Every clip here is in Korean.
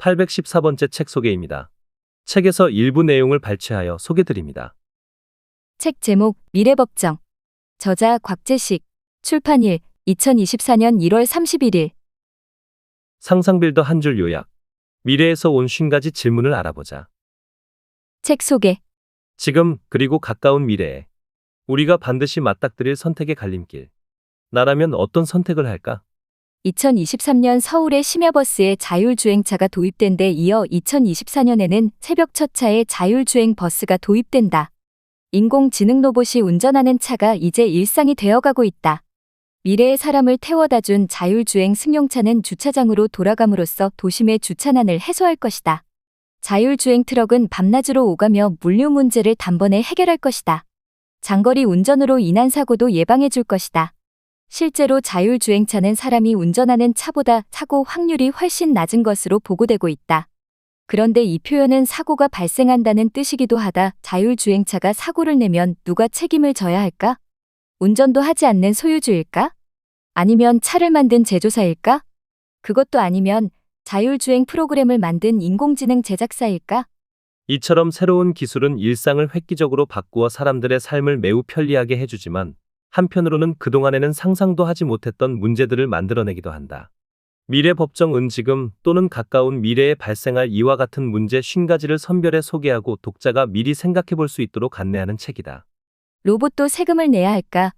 814번째 책 소개입니다. 책에서 일부 내용을 발췌하여 소개드립니다. 책 제목 미래법정. 저자 곽재식. 출판일 2024년 1월 31일. 상상빌더 한 줄 요약. 미래에서 온 50가지 질문을 알아보자. 책 소개. 지금 그리고 가까운 미래에 우리가 반드시 맞닥뜨릴 선택의 갈림길. 나라면 어떤 선택을 할까? 2023년 서울의 심야버스에 자율주행차가 도입된 데 이어 2024년에는 새벽 첫 차에 자율주행 버스가 도입된다. 인공지능 로봇이 운전하는 차가 이제 일상이 되어가고 있다. 미래의 사람을 태워다 준 자율주행 승용차는 주차장으로 돌아감으로써 도심의 주차난을 해소할 것이다. 자율주행 트럭은 밤낮으로 오가며 물류 문제를 단번에 해결할 것이다. 장거리 운전으로 인한 사고도 예방해 줄 것이다. 실제로 자율주행차는 사람이 운전하는 차보다 사고 확률이 훨씬 낮은 것으로 보고되고 있다. 그런데 이 표현은 사고가 발생한다는 뜻이기도 하다. 자율주행차가 사고를 내면 누가 책임을 져야 할까? 운전도 하지 않는 소유주일까? 아니면 차를 만든 제조사일까? 그것도 아니면 자율주행 프로그램을 만든 인공지능 제작사일까? 이처럼 새로운 기술은 일상을 획기적으로 바꾸어 사람들의 삶을 매우 편리하게 해주지만 한편으로는 그동안에는 상상도 하지 못했던 문제들을 만들어내기도 한다. 미래 법정은 지금 또는 가까운 미래에 발생할 이와 같은 문제 50가지를 선별해 소개하고 독자가 미리 생각해 볼 수 있도록 안내하는 책이다. 로봇도 세금을 내야 할까?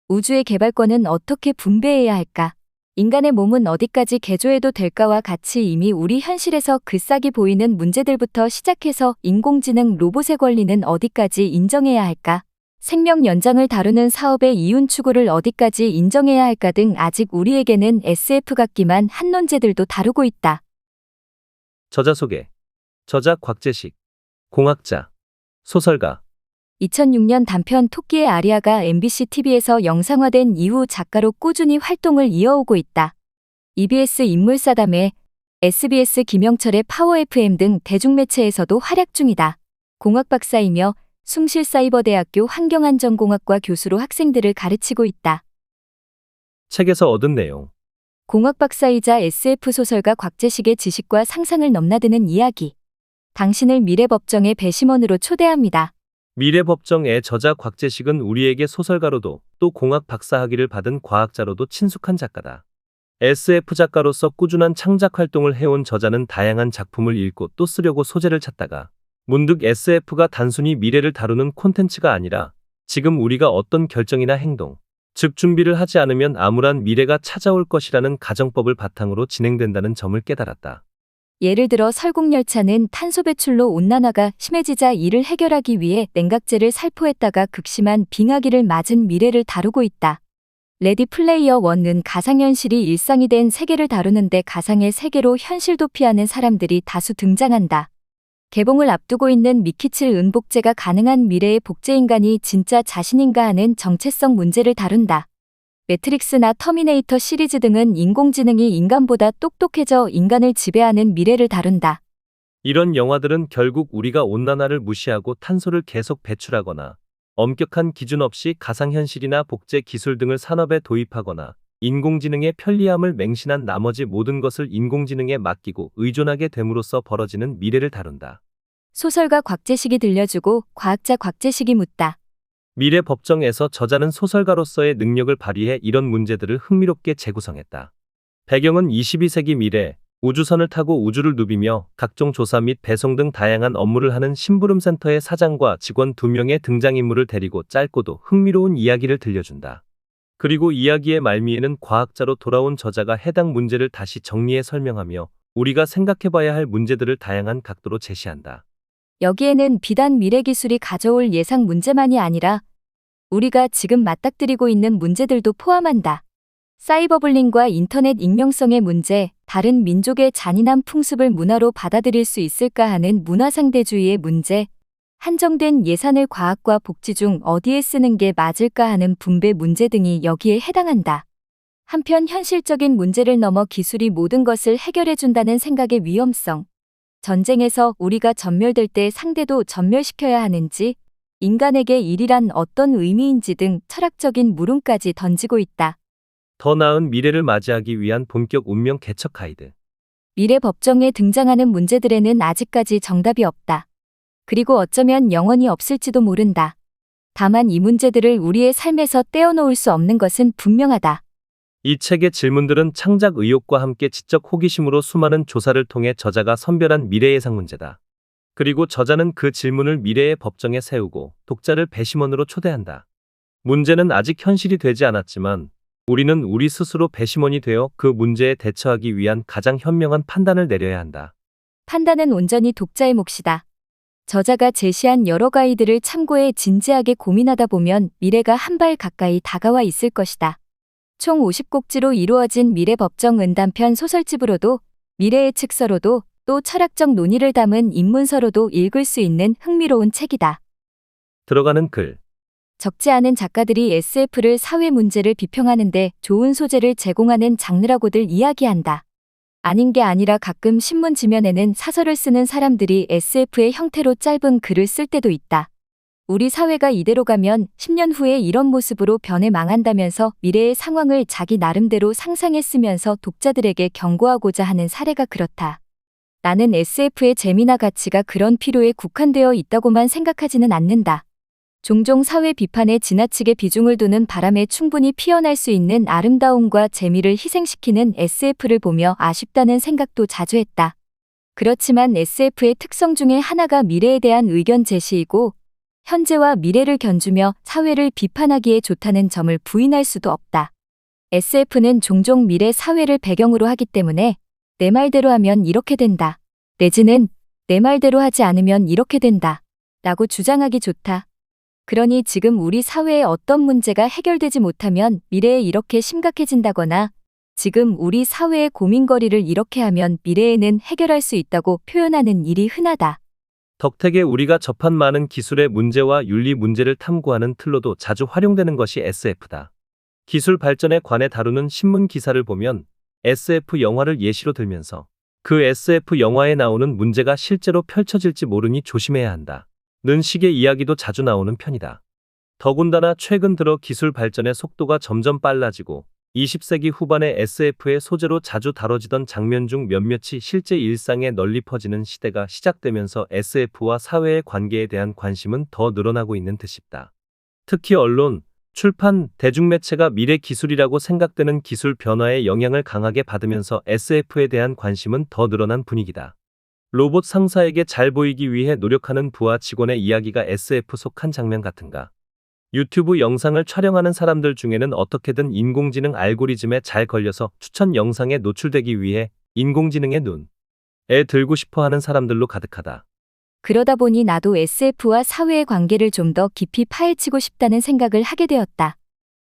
우주의 개발권은 어떻게 분배해야 할까? 인간의 몸은 어디까지 개조해도 될까와 같이 이미 우리 현실에서 글싸기 보이는 문제들부터 시작해서 인공지능 로봇의 권리는 어디까지 인정해야 할까? 생명 연장을 다루는 사업의 이윤 추구를 어디까지 인정해야 할까 등 아직 우리에게는 SF 같기만 한 논제들도 다루고 있다. 저자 소개. 저자 곽재식. 공학자. 소설가. 2006년 단편 토끼의 아리아가 MBC TV에서 영상화된 이후 작가로 꾸준히 활동을 이어오고 있다. EBS 인물사담에 SBS 김영철의 파워 FM 등 대중매체에서도 활약 중이다. 공학 박사이며 숭실사이버대학교 환경안전공학과 교수로 학생들을 가르치고 있다. 책에서 얻은 내용. 공학 박사이자 SF 소설가 곽재식의 지식과 상상을 넘나드는 이야기. 당신을 미래법정의 배심원으로 초대합니다. 미래법정의 저자 곽재식은 우리에게 소설가로도 또 공학 박사 학위를 받은 과학자로도 친숙한 작가다. SF 작가로서 꾸준한 창작 활동을 해온 저자는 다양한 작품을 읽고 또 쓰려고 소재를 찾다가 문득 SF가 단순히 미래를 다루는 콘텐츠가 아니라 지금 우리가 어떤 결정이나 행동, 즉 준비를 하지 않으면 암울한 미래가 찾아올 것이라는 가정법을 바탕으로 진행된다는 점을 깨달았다. 예를 들어 설국열차는 탄소 배출로 온난화가 심해지자 이를 해결하기 위해 냉각제를 살포했다가 극심한 빙하기를 맞은 미래를 다루고 있다. 레디 플레이어 1은 가상현실이 일상이 된 세계를 다루는데 가상의 세계로 현실 도피하는 사람들이 다수 등장한다. 개봉을 앞두고 있는 미키칠 은복제가 가능한 미래의 복제인간이 진짜 자신인가 하는 정체성 문제를 다룬다. 매트릭스나 터미네이터 시리즈 등은 인공지능이 인간보다 똑똑해져 인간을 지배하는 미래를 다룬다. 이런 영화들은 결국 우리가 온난화를 무시하고 탄소를 계속 배출하거나 엄격한 기준 없이 가상현실이나 복제 기술 등을 산업에 도입하거나 인공지능의 편리함을 맹신한 나머지 모든 것을 인공지능에 맡기고 의존하게 됨으로써 벌어지는 미래를 다룬다. 소설가 곽재식이 들려주고 과학자 곽재식이 묻다. 미래 법정에서 저자는 소설가로서의 능력을 발휘해 이런 문제들을 흥미롭게 재구성했다. 배경은 22세기 미래, 우주선을 타고 우주를 누비며 각종 조사 및 배송 등 다양한 업무를 하는 심부름센터의 사장과 직원 2명의 등장인물을 데리고 짧고도 흥미로운 이야기를 들려준다. 그리고 이야기의 말미에는 과학자로 돌아온 저자가 해당 문제를 다시 정리해 설명하며 우리가 생각해봐야 할 문제들을 다양한 각도로 제시한다. 여기에는 비단 미래 기술이 가져올 예상 문제만이 아니라 우리가 지금 맞닥뜨리고 있는 문제들도 포함한다. 사이버불링과 인터넷 익명성의 문제, 다른 민족의 잔인한 풍습을 문화로 받아들일 수 있을까 하는 문화상대주의의 문제, 한정된 예산을 과학과 복지 중 어디에 쓰는 게 맞을까 하는 분배 문제 등이 여기에 해당한다. 한편 현실적인 문제를 넘어 기술이 모든 것을 해결해준다는 생각의 위험성, 전쟁에서 우리가 전멸될 때 상대도 전멸시켜야 하는지, 인간에게 일이란 어떤 의미인지 등 철학적인 물음까지 던지고 있다. 더 나은 미래를 맞이하기 위한 본격 운명 개척 가이드. 미래 법정에 등장하는 문제들에는 아직까지 정답이 없다. 그리고 어쩌면 영원히 없을지도 모른다. 다만 이 문제들을 우리의 삶에서 떼어놓을 수 없는 것은 분명하다. 이 책의 질문들은 창작 의욕과 함께 지적 호기심으로 수많은 조사를 통해 저자가 선별한 미래 예상 문제다. 그리고 저자는 그 질문을 미래의 법정에 세우고 독자를 배심원으로 초대한다. 문제는 아직 현실이 되지 않았지만 우리는 우리 스스로 배심원이 되어 그 문제에 대처하기 위한 가장 현명한 판단을 내려야 한다. 판단은 온전히 독자의 몫이다. 저자가 제시한 여러 가이드를 참고해 진지하게 고민하다 보면 미래가 한 발 가까이 다가와 있을 것이다. 총 50곡지로 이루어진 미래 법정 은단편 소설집으로도 미래의 측서로도 또 철학적 논의를 담은 입문서로도 읽을 수 있는 흥미로운 책이다. 들어가는 글. 적지 않은 작가들이 SF를 사회 문제를 비평하는데 좋은 소재를 제공하는 장르라고들 이야기한다. 아닌 게 아니라 가끔 신문 지면에는 사설을 쓰는 사람들이 SF의 형태로 짧은 글을 쓸 때도 있다. 우리 사회가 이대로 가면 10년 후에 이런 모습으로 변해 망한다면서 미래의 상황을 자기 나름대로 상상했으면서 독자들에게 경고하고자 하는 사례가 그렇다. 나는 SF의 재미나 가치가 그런 필요에 국한되어 있다고만 생각하지는 않는다. 종종 사회 비판에 지나치게 비중을 두는 바람에 충분히 피어날 수 있는 아름다움과 재미를 희생시키는 SF를 보며 아쉽다는 생각도 자주 했다. 그렇지만 SF의 특성 중에 하나가 미래에 대한 의견 제시이고 현재와 미래를 견주며 사회를 비판하기에 좋다는 점을 부인할 수도 없다. SF는 종종 미래 사회를 배경으로 하기 때문에 내 말대로 하면 이렇게 된다. 내지는 내 말대로 하지 않으면 이렇게 된다. 라고 주장하기 좋다. 그러니 지금 우리 사회의 어떤 문제가 해결되지 못하면 미래에 이렇게 심각해진다거나 지금 우리 사회의 고민거리를 이렇게 하면 미래에는 해결할 수 있다고 표현하는 일이 흔하다. 덕택에 우리가 접한 많은 기술의 문제와 윤리 문제를 탐구하는 틀로도 자주 활용되는 것이 SF다. 기술 발전에 관해 다루는 신문 기사를 보면 SF 영화를 예시로 들면서 그 SF 영화에 나오는 문제가 실제로 펼쳐질지 모르니 조심해야 한다. 는 식의 이야기도 자주 나오는 편이다. 더군다나 최근 들어 기술 발전의 속도가 점점 빨라지고 20세기 후반에 SF의 소재로 자주 다뤄지던 장면 중 몇몇이 실제 일상에 널리 퍼지는 시대가 시작되면서 SF와 사회의 관계에 대한 관심은 더 늘어나고 있는 듯 싶다. 특히 언론, 출판, 대중매체가 미래 기술이라고 생각되는 기술 변화의 영향을 강하게 받으면서 SF에 대한 관심은 더 늘어난 분위기다. 로봇 상사에게 잘 보이기 위해 노력하는 부하 직원의 이야기가 SF 속 한 장면 같은가. 유튜브 영상을 촬영하는 사람들 중에는 어떻게든 인공지능 알고리즘에 잘 걸려서 추천 영상에 노출되기 위해 인공지능의 눈에 들고 싶어 하는 사람들로 가득하다. 그러다 보니 나도 SF와 사회의 관계를 좀 더 깊이 파헤치고 싶다는 생각을 하게 되었다.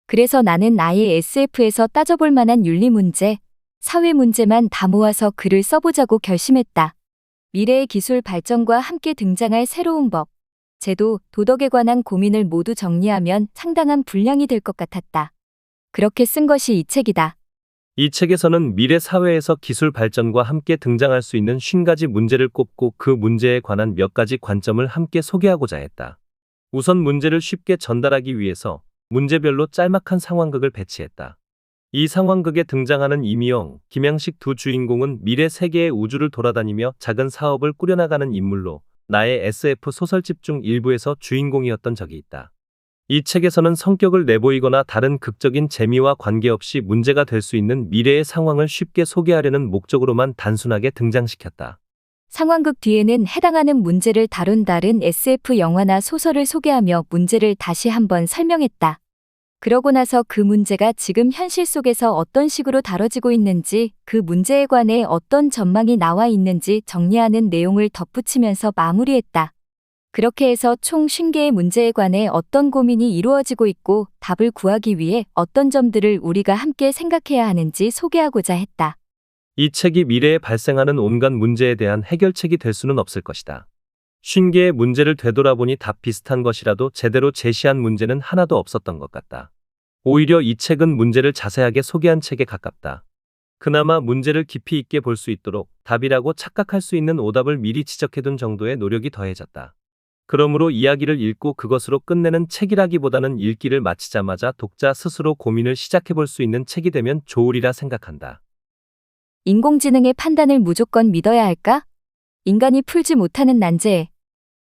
그래서 나는 아예 SF에서 따져볼 만한 윤리 문제, 사회 문제만 다 모아서 글을 써보자고 결심했다. 미래의 기술 발전과 함께 등장할 새로운 법, 제도, 도덕에 관한 고민을 모두 정리하면 상당한 분량이 될 것 같았다. 그렇게 쓴 것이 이 책이다. 이 책에서는 미래 사회에서 기술 발전과 함께 등장할 수 있는 50가지 문제를 꼽고 그 문제에 관한 몇 가지 관점을 함께 소개하고자 했다. 우선 문제를 쉽게 전달하기 위해서 문제별로 짤막한 상황극을 배치했다. 이 상황극에 등장하는 이미영, 김양식 두 주인공은 미래 세계의 우주를 돌아다니며 작은 사업을 꾸려나가는 인물로 나의 SF 소설집 중 일부에서 주인공이었던 적이 있다. 이 책에서는 성격을 내보이거나 다른 극적인 재미와 관계없이 문제가 될 수 있는 미래의 상황을 쉽게 소개하려는 목적으로만 단순하게 등장시켰다. 상황극 뒤에는 해당하는 문제를 다룬 다른 SF 영화나 소설을 소개하며 문제를 다시 한번 설명했다. 그러고 나서 그 문제가 지금 현실 속에서 어떤 식으로 다뤄지고 있는지, 그 문제에 관해 어떤 전망이 나와 있는지 정리하는 내용을 덧붙이면서 마무리했다. 그렇게 해서 총 50개의 문제에 관해 어떤 고민이 이루어지고 있고 답을 구하기 위해 어떤 점들을 우리가 함께 생각해야 하는지 소개하고자 했다. 이 책이 미래에 발생하는 온갖 문제에 대한 해결책이 될 수는 없을 것이다. 50개의 문제를 되돌아보니 답 비슷한 것이라도 제대로 제시한 문제는 하나도 없었던 것 같다. 오히려 이 책은 문제를 자세하게 소개한 책에 가깝다. 그나마 문제를 깊이 있게 볼 수 있도록 답이라고 착각할 수 있는 오답을 미리 지적해둔 정도의 노력이 더해졌다. 그러므로 이야기를 읽고 그것으로 끝내는 책이라기보다는 읽기를 마치자마자 독자 스스로 고민을 시작해볼 수 있는 책이 되면 좋으리라 생각한다. 인공지능의 판단을 무조건 믿어야 할까? 인간이 풀지 못하는 난제에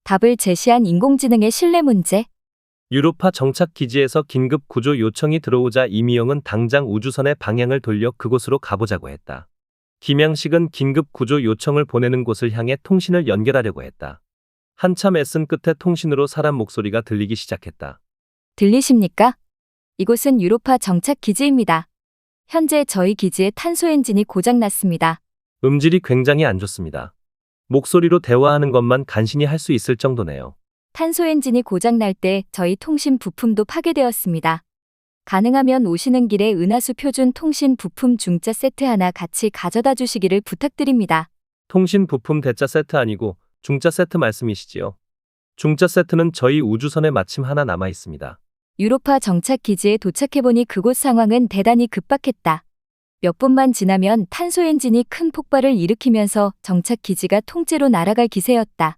답을 제시한 인공지능의 신뢰 문제. 유로파 정착 기지에서 긴급 구조 요청이 들어오자 이미영은 당장 우주선의 방향을 돌려 그곳으로 가보자고 했다. 김양식은 긴급 구조 요청을 보내는 곳을 향해 통신을 연결하려고 했다. 한참 애쓴 끝에 통신으로 사람 목소리가 들리기 시작했다. 들리십니까? 이곳은 유로파 정착 기지입니다. 현재 저희 기지의 탄소 엔진이 고장났습니다. 음질이 굉장히 안 좋습니다. 목소리로 대화하는 것만 간신히 할 수 있을 정도네요. 탄소 엔진이 고장날 때 저희 통신 부품도 파괴되었습니다. 가능하면 오시는 길에 은하수 표준 통신 부품 중짜 세트 하나 같이 가져다 주시기를 부탁드립니다. 통신 부품 대짜 세트 아니고 중짜 세트 말씀이시지요? 중짜 세트는 저희 우주선에 마침 하나 남아 있습니다. 유로파 정착 기지에 도착해보니 그곳 상황은 대단히 급박했다. 몇 분만 지나면 탄소 엔진이 큰 폭발을 일으키면서 정착 기지가 통째로 날아갈 기세였다.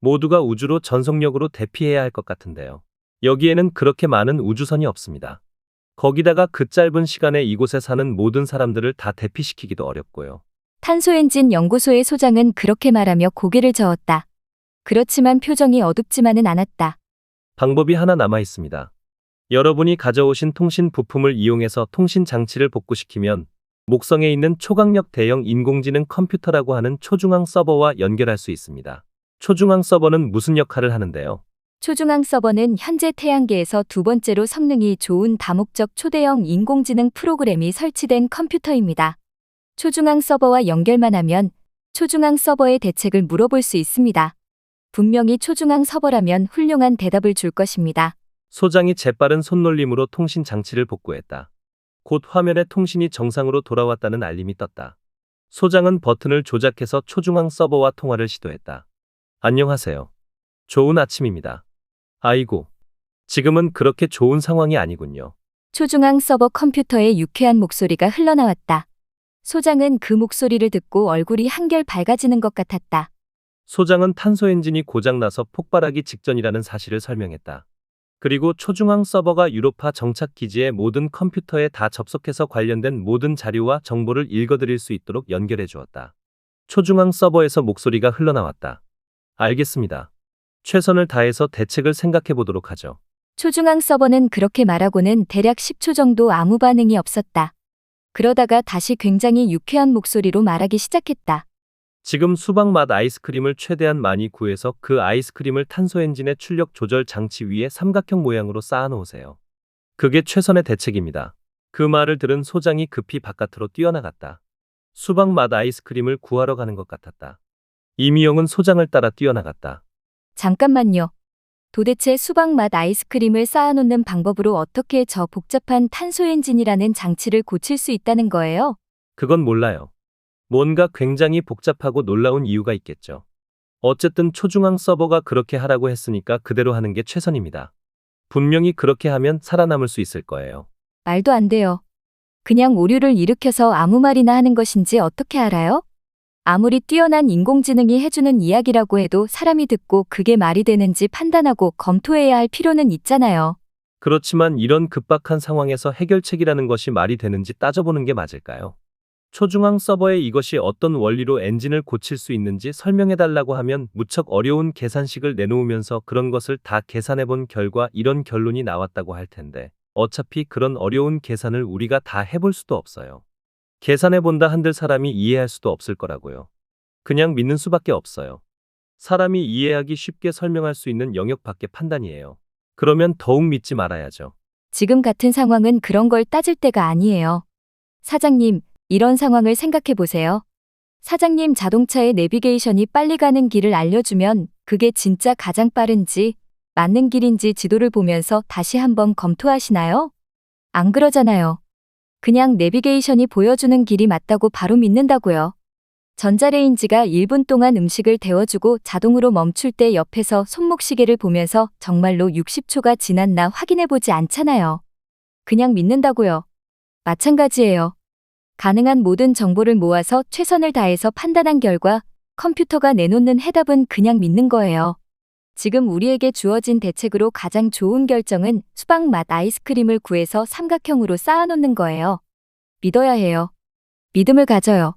모두가 우주로 전속력으로 대피해야 할 것 같은데요. 여기에는 그렇게 많은 우주선이 없습니다. 거기다가 그 짧은 시간에 이곳에 사는 모든 사람들을 다 대피시키기도 어렵고요. 탄소 엔진 연구소의 소장은 그렇게 말하며 고개를 저었다. 그렇지만 표정이 어둡지만은 않았다. 방법이 하나 남아 있습니다. 여러분이 가져오신 통신 부품을 이용해서 통신 장치를 복구시키면 목성에 있는 초강력 대형 인공지능 컴퓨터라고 하는 초중앙 서버와 연결할 수 있습니다. 초중앙 서버는 무슨 역할을 하는데요? 초중앙 서버는 현재 태양계에서 두 번째로 성능이 좋은 다목적 초대형 인공지능 프로그램이 설치된 컴퓨터입니다. 초중앙 서버와 연결만 하면 초중앙 서버의 대책을 물어볼 수 있습니다. 분명히 초중앙 서버라면 훌륭한 대답을 줄 것입니다. 소장이 재빠른 손놀림으로 통신 장치를 복구했다. 곧 화면에 통신이 정상으로 돌아왔다는 알림이 떴다. 소장은 버튼을 조작해서 초중앙 서버와 통화를 시도했다. 안녕하세요. 좋은 아침입니다. 아이고, 지금은 그렇게 좋은 상황이 아니군요. 초중앙 서버 컴퓨터의 유쾌한 목소리가 흘러나왔다. 소장은 그 목소리를 듣고 얼굴이 한결 밝아지는 것 같았다. 소장은 탄소 엔진이 고장나서 폭발하기 직전이라는 사실을 설명했다. 그리고 초중앙 서버가 유로파 정착 기지의 모든 컴퓨터에 다 접속해서 관련된 모든 자료와 정보를 읽어드릴 수 있도록 연결해 주었다. 초중앙 서버에서 목소리가 흘러나왔다. 알겠습니다. 최선을 다해서 대책을 생각해 보도록 하죠. 초중앙 서버는 그렇게 말하고는 대략 10초 정도 아무 반응이 없었다. 그러다가 다시 굉장히 유쾌한 목소리로 말하기 시작했다. 지금 수박 맛 아이스크림을 최대한 많이 구해서 그 아이스크림을 탄소 엔진의 출력 조절 장치 위에 삼각형 모양으로 쌓아 놓으세요. 그게 최선의 대책입니다. 그 말을 들은 소장이 급히 바깥으로 뛰어나갔다. 수박 맛 아이스크림을 구하러 가는 것 같았다. 이미영은 소장을 따라 뛰어나갔다. 잠깐만요. 도대체 수박 맛 아이스크림을 쌓아놓는 방법으로 어떻게 저 복잡한 탄소 엔진이라는 장치를 고칠 수 있다는 거예요? 그건 몰라요. 뭔가 굉장히 복잡하고 놀라운 이유가 있겠죠. 어쨌든 초중앙 서버가 그렇게 하라고 했으니까 그대로 하는 게 최선입니다. 분명히 그렇게 하면 살아남을 수 있을 거예요. 말도 안 돼요. 그냥 오류를 일으켜서 아무 말이나 하는 것인지 어떻게 알아요? 아무리 뛰어난 인공지능이 해주는 이야기라고 해도 사람이 듣고 그게 말이 되는지 판단하고 검토해야 할 필요는 있잖아요. 그렇지만 이런 급박한 상황에서 해결책이라는 것이 말이 되는지 따져보는 게 맞을까요? 초중앙 서버에 이것이 어떤 원리로 엔진을 고칠 수 있는지 설명해달라고 하면 무척 어려운 계산식을 내놓으면서 그런 것을 다 계산해본 결과 이런 결론이 나왔다고 할 텐데 어차피 그런 어려운 계산을 우리가 다 해볼 수도 없어요. 계산해본다 한들 사람이 이해할 수도 없을 거라고요. 그냥 믿는 수밖에 없어요. 사람이 이해하기 쉽게 설명할 수 있는 영역 밖의 판단이에요. 그러면 더욱 믿지 말아야죠. 지금 같은 상황은 그런 걸 따질 때가 아니에요. 사장님, 이런 상황을 생각해 보세요. 사장님 자동차의 내비게이션이 빨리 가는 길을 알려주면 그게 진짜 가장 빠른지 맞는 길인지 지도를 보면서 다시 한번 검토하시나요? 안 그러잖아요. 그냥 내비게이션이 보여주는 길이 맞다고 바로 믿는다고요. 전자레인지가 1분 동안 음식을 데워주고 자동으로 멈출 때 옆에서 손목시계를 보면서 정말로 60초가 지났나 확인해보지 않잖아요. 그냥 믿는다고요. 마찬가지예요. 가능한 모든 정보를 모아서 최선을 다해서 판단한 결과 컴퓨터가 내놓는 해답은 그냥 믿는 거예요. 지금 우리에게 주어진 대책으로 가장 좋은 결정은 수박 맛 아이스크림을 구해서 삼각형으로 쌓아놓는 거예요. 믿어야 해요. 믿음을 가져요.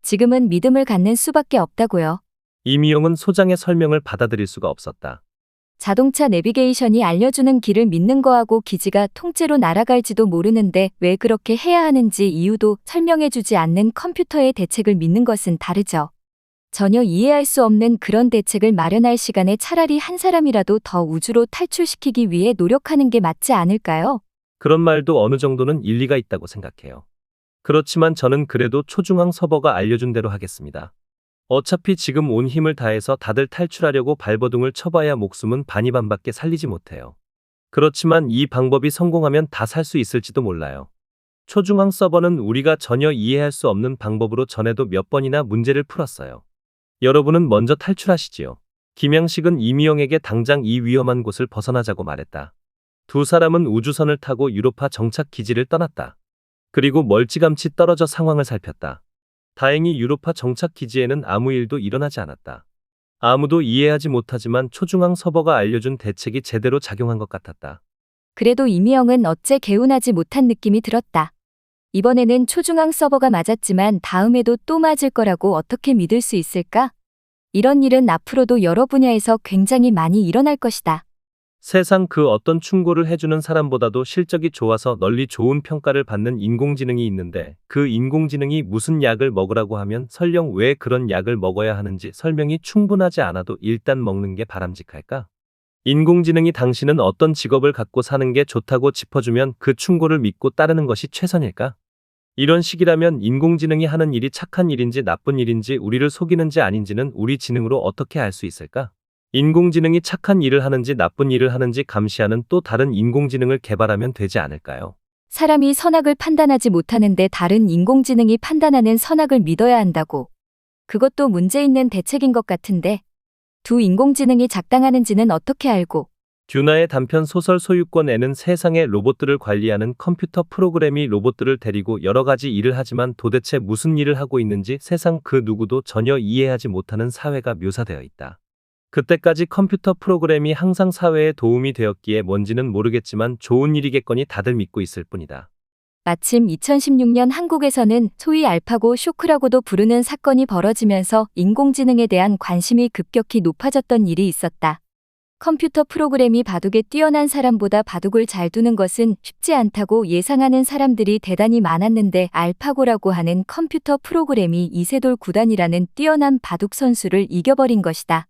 지금은 믿음을 갖는 수밖에 없다고요. 이미영은 소장의 설명을 받아들일 수가 없었다. 자동차 내비게이션이 알려주는 길을 믿는 거하고 기지가 통째로 날아갈지도 모르는데 왜 그렇게 해야 하는지 이유도 설명해주지 않는 컴퓨터의 대책을 믿는 것은 다르죠. 전혀 이해할 수 없는 그런 대책을 마련할 시간에 차라리 한 사람이라도 더 우주로 탈출시키기 위해 노력하는 게 맞지 않을까요? 그런 말도 어느 정도는 일리가 있다고 생각해요. 그렇지만 저는 그래도 초중앙 서버가 알려준 대로 하겠습니다. 어차피 지금 온 힘을 다해서 다들 탈출하려고 발버둥을 쳐봐야 목숨은 반이반밖에 살리지 못해요. 그렇지만 이 방법이 성공하면 다 살 수 있을지도 몰라요. 초중앙 서버는 우리가 전혀 이해할 수 없는 방법으로 전에도 몇 번이나 문제를 풀었어요. 여러분은 먼저 탈출하시지요. 김양식은 이미영에게 당장 이 위험한 곳을 벗어나자고 말했다. 두 사람은 우주선을 타고 유로파 정착 기지를 떠났다. 그리고 멀찌감치 떨어져 상황을 살폈다. 다행히 유로파 정착 기지에는 아무 일도 일어나지 않았다. 아무도 이해하지 못하지만 초중앙 서버가 알려준 대책이 제대로 작용한 것 같았다. 그래도 이미영은 어째 개운하지 못한 느낌이 들었다. 이번에는 초중앙 서버가 맞았지만 다음에도 또 맞을 거라고 어떻게 믿을 수 있을까? 이런 일은 앞으로도 여러 분야에서 굉장히 많이 일어날 것이다. 세상 그 어떤 충고를 해주는 사람보다도 실적이 좋아서 널리 좋은 평가를 받는 인공지능이 있는데 그 인공지능이 무슨 약을 먹으라고 하면 설령 왜 그런 약을 먹어야 하는지 설명이 충분하지 않아도 일단 먹는 게 바람직할까? 인공지능이 당신은 어떤 직업을 갖고 사는 게 좋다고 짚어주면 그 충고를 믿고 따르는 것이 최선일까? 이런 식이라면 인공지능이 하는 일이 착한 일인지 나쁜 일인지 우리를 속이는지 아닌지는 우리 지능으로 어떻게 알 수 있을까? 인공지능이 착한 일을 하는지 나쁜 일을 하는지 감시하는 또 다른 인공지능을 개발하면 되지 않을까요? 사람이 선악을 판단하지 못하는데 다른 인공지능이 판단하는 선악을 믿어야 한다고. 그것도 문제 있는 대책인 것 같은데. 두 인공지능이 작당하는지는 어떻게 알고. 듀나의 단편 소설 소유권에는 세상의 로봇들을 관리하는 컴퓨터 프로그램이 로봇들을 데리고 여러 가지 일을 하지만 도대체 무슨 일을 하고 있는지 세상 그 누구도 전혀 이해하지 못하는 사회가 묘사되어 있다. 그때까지 컴퓨터 프로그램이 항상 사회에 도움이 되었기에 뭔지는 모르겠지만 좋은 일이겠거니 다들 믿고 있을 뿐이다. 마침 2016년 한국에서는 소위 알파고 쇼크라고도 부르는 사건이 벌어지면서 인공지능에 대한 관심이 급격히 높아졌던 일이 있었다. 컴퓨터 프로그램이 바둑에 뛰어난 사람보다 바둑을 잘 두는 것은 쉽지 않다고 예상하는 사람들이 대단히 많았는데 알파고라고 하는 컴퓨터 프로그램이 이세돌 구단이라는 뛰어난 바둑 선수를 이겨버린 것이다.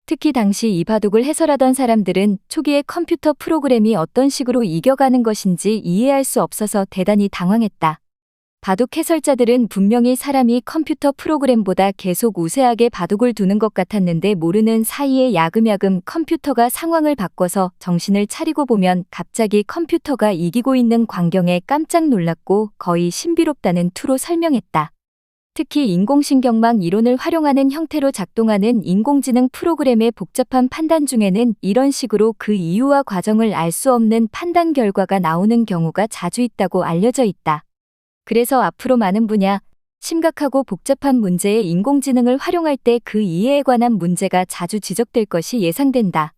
특히 당시 이 바둑을 해설하던 사람들은 초기에 컴퓨터 프로그램이 어떤 식으로 이겨가는 것인지 이해할 수 없어서 대단히 당황했다. 바둑 해설자들은 분명히 사람이 컴퓨터 프로그램보다 계속 우세하게 바둑을 두는 것 같았는데 모르는 사이에 야금야금 컴퓨터가 상황을 바꿔서 정신을 차리고 보면 갑자기 컴퓨터가 이기고 있는 광경에 깜짝 놀랐고 거의 신비롭다는 투로 설명했다. 특히 인공신경망 이론을 활용하는 형태로 작동하는 인공지능 프로그램의 복잡한 판단 중에는 이런 식으로 그 이유와 과정을 알 수 없는 판단 결과가 나오는 경우가 자주 있다고 알려져 있다. 그래서 앞으로 많은 분야, 심각하고 복잡한 문제에 인공지능을 활용할 때 그 이해에 관한 문제가 자주 지적될 것이 예상된다.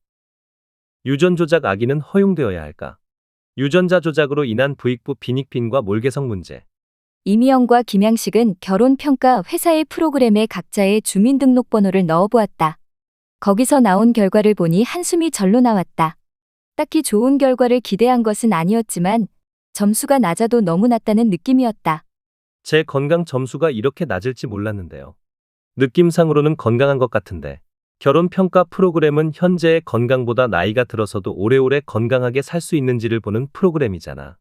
유전 조작 악의는 허용되어야 할까? 유전자 조작으로 인한 부익부 빈익빈과 몰개성 문제. 이미영과 김양식은 결혼평가 회사의 프로그램에 각자의 주민등록번호를 넣어보았다. 거기서 나온 결과를 보니 한숨이 절로 나왔다. 딱히 좋은 결과를 기대한 것은 아니었지만 점수가 낮아도 너무 낮다는 느낌이었다. 제 건강 점수가 이렇게 낮을지 몰랐는데요. 느낌상으로는 건강한 것 같은데. 결혼평가 프로그램은 현재의 건강보다 나이가 들어서도 오래오래 건강하게 살 수 있는지를 보는 프로그램이잖아.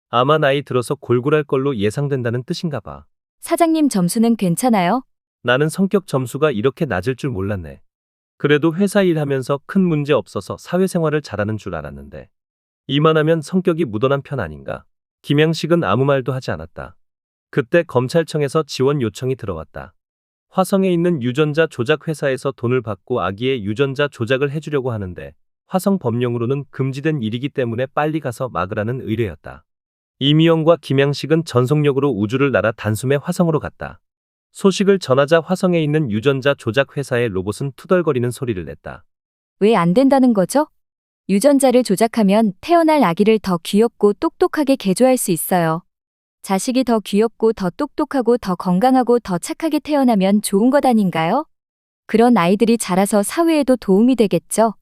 아마 나이 들어서 골골할 걸로 예상된다는 뜻인가 봐. 사장님 점수는 괜찮아요? 나는 성격 점수가 이렇게 낮을 줄 몰랐네. 그래도 회사 일하면서 큰 문제 없어서 사회생활을 잘하는 줄 알았는데. 이만하면 성격이 묻어난 편 아닌가? 김양식은 아무 말도 하지 않았다. 그때 검찰청에서 지원 요청이 들어왔다. 화성에 있는 유전자 조작 회사에서 돈을 받고 아기의 유전자 조작을 해주려고 하는데 화성 법령으로는 금지된 일이기 때문에 빨리 가서 막으라는 의뢰였다. 이미영과 김양식은 전속력으로 우주를 날아 단숨에 화성으로 갔다. 소식을 전하자 화성에 있는 유전자 조작 회사의 로봇은 투덜거리는 소리를 냈다. 왜 안 된다는 거죠? 유전자를 조작하면 태어날 아기를 더 귀엽고 똑똑하게 개조할 수 있어요. 자식이 더 귀엽고 더 똑똑하고 더 건강하고 더 착하게 태어나면 좋은 것 아닌가요? 그런 아이들이 자라서 사회에도 도움이 되겠죠.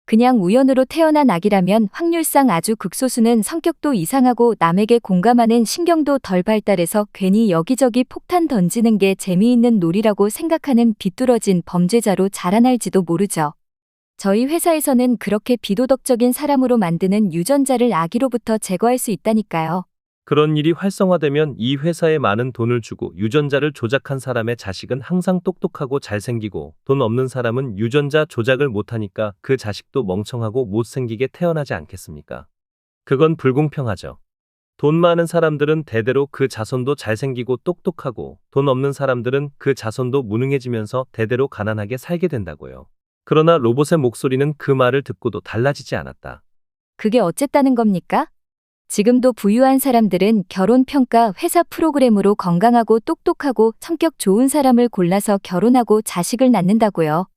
그냥 우연으로 태어난 아기라면 확률상 아주 극소수는 성격도 이상하고 남에게 공감하는 신경도 덜 발달해서 괜히 여기저기 폭탄 던지는 게 재미있는 놀이라고 생각하는 비뚤어진 범죄자로 자라날지도 모르죠. 저희 회사에서는 그렇게 비도덕적인 사람으로 만드는 유전자를 아기로부터 제거할 수 있다니까요. 그런 일이 활성화되면 이 회사에 많은 돈을 주고 유전자를 조작한 사람의 자식은 항상 똑똑하고 잘생기고 돈 없는 사람은 유전자 조작을 못하니까 그 자식도 멍청하고 못생기게 태어나지 않겠습니까? 그건 불공평하죠. 돈 많은 사람들은 대대로 그 자손도 잘생기고 똑똑하고 돈 없는 사람들은 그 자손도 무능해지면서 대대로 가난하게 살게 된다고요. 그러나 로봇의 목소리는 그 말을 듣고도 달라지지 않았다. 그게 어쨌다는 겁니까? 지금도 부유한 사람들은 결혼평가 회사 프로그램으로 건강하고 똑똑하고 성격 좋은 사람을 골라서 결혼하고 자식을 낳는다고요.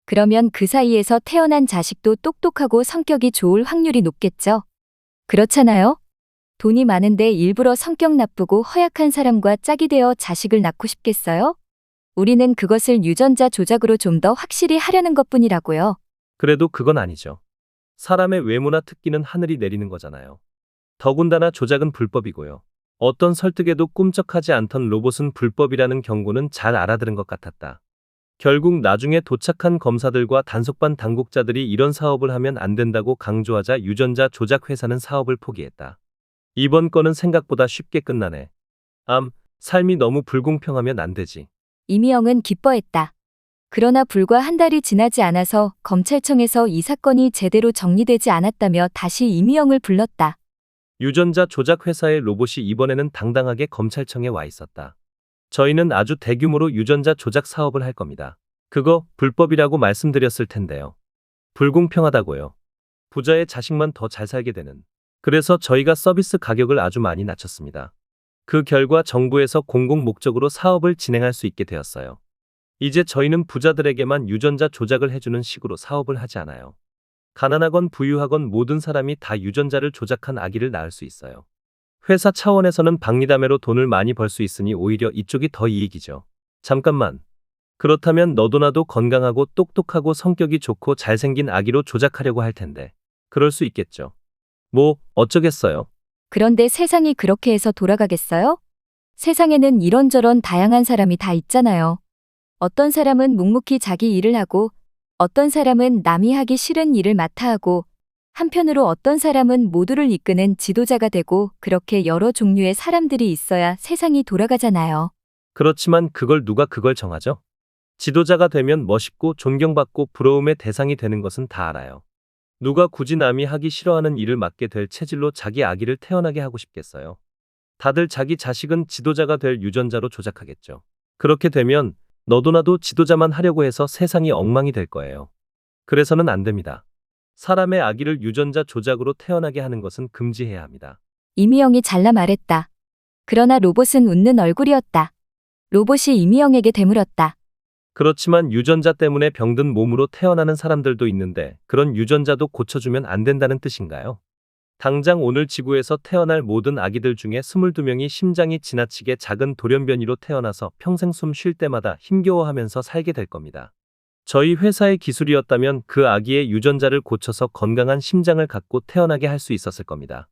그러면 그 사이에서 태어난 자식도 똑똑하고 성격이 좋을 확률이 높겠죠. 그렇잖아요? 돈이 많은데 일부러 성격 나쁘고 허약한 사람과 짝이 되어 자식을 낳고 싶겠어요? 우리는 그것을 유전자 조작으로 좀 더 확실히 하려는 것뿐이라고요. 그래도 그건 아니죠. 사람의 외모나 특기는 하늘이 내리는 거잖아요. 더군다나 조작은 불법이고요. 어떤 설득에도 꿈쩍하지 않던 로봇은 불법이라는 경고는 잘 알아들은 것 같았다. 결국 나중에 도착한 검사들과 단속반 당국자들이 이런 사업을 하면 안 된다고 강조하자 유전자 조작 회사는 사업을 포기했다. 이번 건은 생각보다 쉽게 끝나네. 삶이 너무 불공평하면 안 되지. 이미영은 기뻐했다. 그러나 불과 한 달이 지나지 않아서 검찰청에서 이 사건이 제대로 정리되지 않았다며 다시 이미영을 불렀다. 유전자 조작 회사의 로봇이 이번에는 당당하게 검찰청에 와 있었다. 저희는 아주 대규모로 유전자 조작 사업을 할 겁니다. 그거 불법이라고 말씀드렸을 텐데요. 불공평하다고요. 부자의 자식만 더 잘 살게 되는. 그래서 저희가 서비스 가격을 아주 많이 낮췄습니다. 그 결과 정부에서 공공 목적으로 사업을 진행할 수 있게 되었어요. 이제 저희는 부자들에게만 유전자 조작을 해주는 식으로 사업을 하지 않아요. 가난하건 부유하건 모든 사람이 다 유전자를 조작한 아기를 낳을 수 있어요. 회사 차원에서는 박리담회로 돈을 많이 벌 수 있으니 오히려 이쪽이 더 이익이죠. 잠깐만. 그렇다면 너도 나도 건강하고 똑똑하고 성격이 좋고 잘생긴 아기로 조작하려고 할 텐데. 그럴 수 있겠죠. 뭐 어쩌겠어요. 그런데 세상이 그렇게 해서 돌아가겠어요? 세상에는 이런저런 다양한 사람이 다 있잖아요. 어떤 사람은 묵묵히 자기 일을 하고, 어떤 사람은 남이 하기 싫은 일을 맡아 하고, 한편으로 어떤 사람은 모두를 이끄는 지도자가 되고, 그렇게 여러 종류의 사람들이 있어야 세상이 돌아가잖아요. 그렇지만 누가 그걸 정하죠? 지도자가 되면 멋있고 존경받고 부러움의 대상이 되는 것은 다 알아요. 누가 굳이 남이 하기 싫어하는 일을 맡게 될 체질로 자기 아기를 태어나게 하고 싶겠어요? 다들 자기 자식은 지도자가 될 유전자로 조작하겠죠. 그렇게 되면 너도 나도 지도자만 하려고 해서 세상이 엉망이 될 거예요. 그래서는 안 됩니다. 사람의 아기를 유전자 조작으로 태어나게 하는 것은 금지해야 합니다. 이미영이 잘라 말했다. 그러나 로봇은 웃는 얼굴이었다. 로봇이 이미영에게 되물었다. 그렇지만 유전자 때문에 병든 몸으로 태어나는 사람들도 있는데 그런 유전자도 고쳐주면 안 된다는 뜻인가요? 당장 오늘 지구에서 태어날 모든 아기들 중에 22명이 심장이 지나치게 작은 돌연변이로 태어나서 평생 숨 쉴 때마다 힘겨워하면서 살게 될 겁니다. 저희 회사의 기술이었다면 그 아기의 유전자를 고쳐서 건강한 심장을 갖고 태어나게 할 수 있었을 겁니다.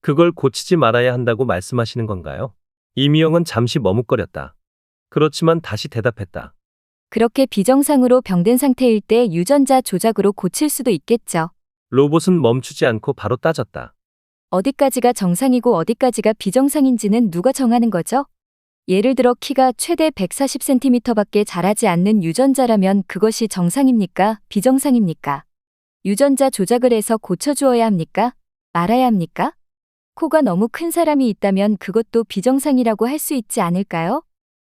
그걸 고치지 말아야 한다고 말씀하시는 건가요? 이미영은 잠시 머뭇거렸다. 그렇지만 다시 대답했다. 그렇게 비정상으로 병든 상태일 때 유전자 조작으로 고칠 수도 있겠죠. 로봇은 멈추지 않고 바로 따졌다. 어디까지가 정상이고 어디까지가 비정상인지는 누가 정하는 거죠? 예를 들어 키가 최대 140cm밖에 자라지 않는 유전자라면 그것이 정상입니까? 비정상입니까? 유전자 조작을 해서 고쳐주어야 합니까? 말아야 합니까? 코가 너무 큰 사람이 있다면 그것도 비정상이라고 할 수 있지 않을까요?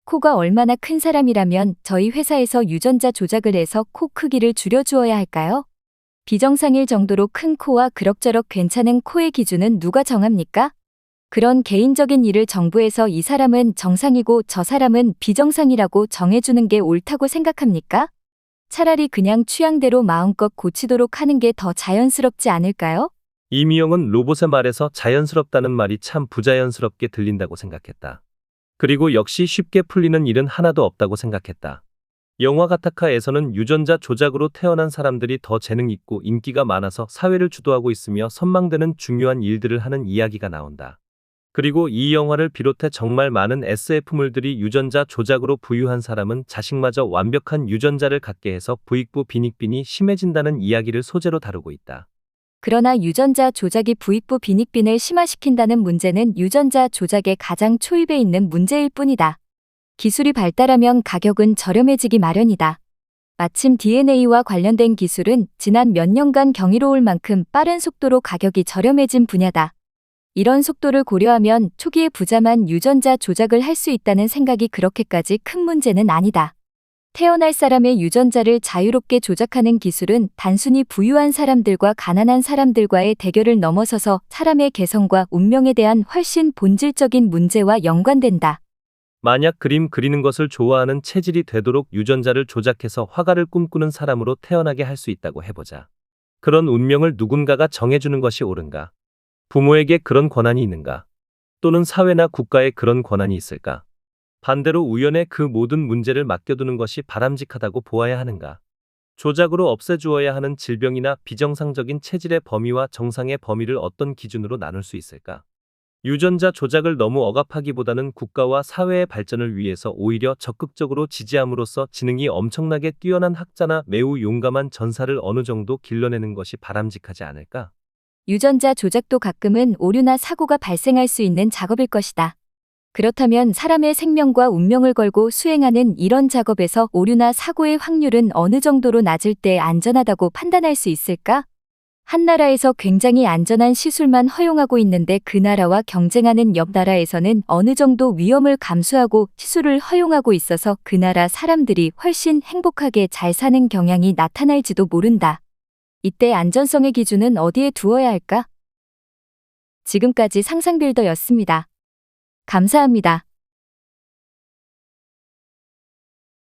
코가 얼마나 큰 사람이라면 저희 회사에서 유전자 조작을 해서 코 크기를 줄여주어야 할까요? 비정상일 정도로 큰 코와 그럭저럭 괜찮은 코의 기준은 누가 정합니까? 그런 개인적인 일을 정부에서 이 사람은 정상이고 저 사람은 비정상이라고 정해주는 게 옳다고 생각합니까? 차라리 그냥 취향대로 마음껏 고치도록 하는 게 더 자연스럽지 않을까요? 이미영은 로봇의 말에서 자연스럽다는 말이 참 부자연스럽게 들린다고 생각했다. 그리고 역시 쉽게 풀리는 일은 하나도 없다고 생각했다. 영화 가타카에서는 유전자 조작으로 태어난 사람들이 더 재능 있고 인기가 많아서 사회를 주도하고 있으며 선망되는 중요한 일들을 하는 이야기가 나온다. 그리고 이 영화를 비롯해 정말 많은 SF물들이 유전자 조작으로 부유한 사람은 자식마저 완벽한 유전자를 갖게 해서 부익부 빈익빈이 심해진다는 이야기를 소재로 다루고 있다. 그러나 유전자 조작이 부익부 빈익빈을 심화시킨다는 문제는 유전자 조작의 가장 초입에 있는 문제일 뿐이다. 기술이 발달하면 가격은 저렴해지기 마련이다. 마침 DNA와 관련된 기술은 지난 몇 년간 경이로울 만큼 빠른 속도로 가격이 저렴해진 분야다. 이런 속도를 고려하면 초기에 부자만 유전자 조작을 할 수 있다는 생각이 그렇게까지 큰 문제는 아니다. 태어날 사람의 유전자를 자유롭게 조작하는 기술은 단순히 부유한 사람들과 가난한 사람들과의 대결을 넘어서서 사람의 개성과 운명에 대한 훨씬 본질적인 문제와 연관된다. 만약 그림 그리는 것을 좋아하는 체질이 되도록 유전자를 조작해서 화가를 꿈꾸는 사람으로 태어나게 할 수 있다고 해보자. 그런 운명을 누군가가 정해주는 것이 옳은가? 부모에게 그런 권한이 있는가? 또는 사회나 국가에 그런 권한이 있을까? 반대로 우연에 그 모든 문제를 맡겨두는 것이 바람직하다고 보아야 하는가? 조작으로 없애주어야 하는 질병이나 비정상적인 체질의 범위와 정상의 범위를 어떤 기준으로 나눌 수 있을까? 유전자 조작을 너무 억압하기보다는 국가와 사회의 발전을 위해서 오히려 적극적으로 지지함으로써 지능이 엄청나게 뛰어난 학자나 매우 용감한 전사를 어느 정도 길러내는 것이 바람직하지 않을까? 유전자 조작도 가끔은 오류나 사고가 발생할 수 있는 작업일 것이다. 그렇다면 사람의 생명과 운명을 걸고 수행하는 이런 작업에서 오류나 사고의 확률은 어느 정도로 낮을 때 안전하다고 판단할 수 있을까? 한 나라에서 굉장히 안전한 시술만 허용하고 있는데 그 나라와 경쟁하는 옆 나라에서는 어느 정도 위험을 감수하고 시술을 허용하고 있어서 그 나라 사람들이 훨씬 행복하게 잘 사는 경향이 나타날지도 모른다. 이때 안전성의 기준은 어디에 두어야 할까? 지금까지 상상빌더였습니다. 감사합니다.